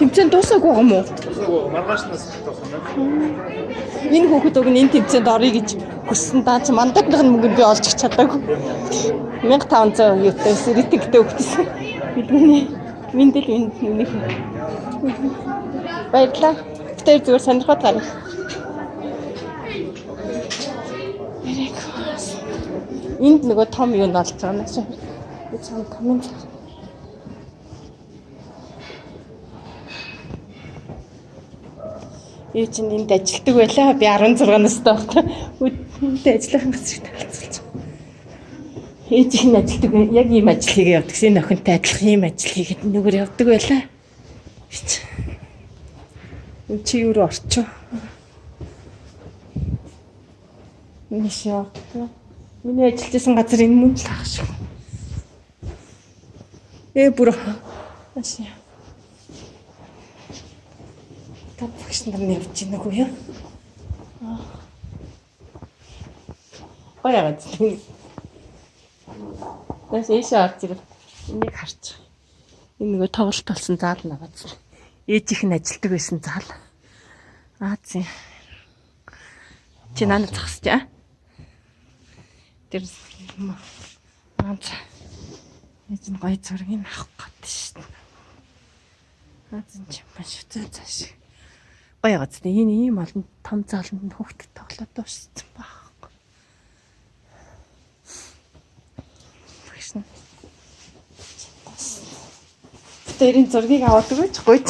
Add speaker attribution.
Speaker 1: Тэмцээн дуусаагүй юм уу?
Speaker 2: Маргаашнаас тохино.
Speaker 1: Энэ хүүхэд уг нь энэ тэмцээнд орё гэж хүссэн даа чи мандатных нь мөнгөнд би олж чадаагүй. 1500 юутаас ритэгтэй өгсөн. Бидний миндэл минь баярлаа. Тэр зүгээр сонирхоод гарах. Энд нөгөө том юу нь болж байгаа юм шиг. Би цаан том. Ээ чинь энд ажилтдаг байлаа. Би 16 настай байна. Энд ажиллах гэж талцуулж байгаа. Ээж их ажилтдаг. Яг ийм ажил хийгээ явдаг. Энэ охинтой адилхан ийм ажил хийгээд нүгээр явдаг байлаа. Чи юу руу орчих? Миний ажиллаж байсан газар энэ мөн л ах шиг. Бүр ашиг. Багш нар нь явж байна уу яа? Баяа гэж. Тэс ийшээ орж ирэл. Энийг харж. Энэ нөгөө тоглолт болсон заал нагац. Ээж их нь ажилтдаг байсан заал. Зин. Чи надад зогсож аа? Тэр ээж нь гоё зургийг авах гээд шүү дээ. Зин чи маш цааш. Баяа гэж. Энэ ийм олон том зааланд хүүхдэд тоглоод дууссан баг. Багш. Тэрийн зургийг аваад өгөөч гоё.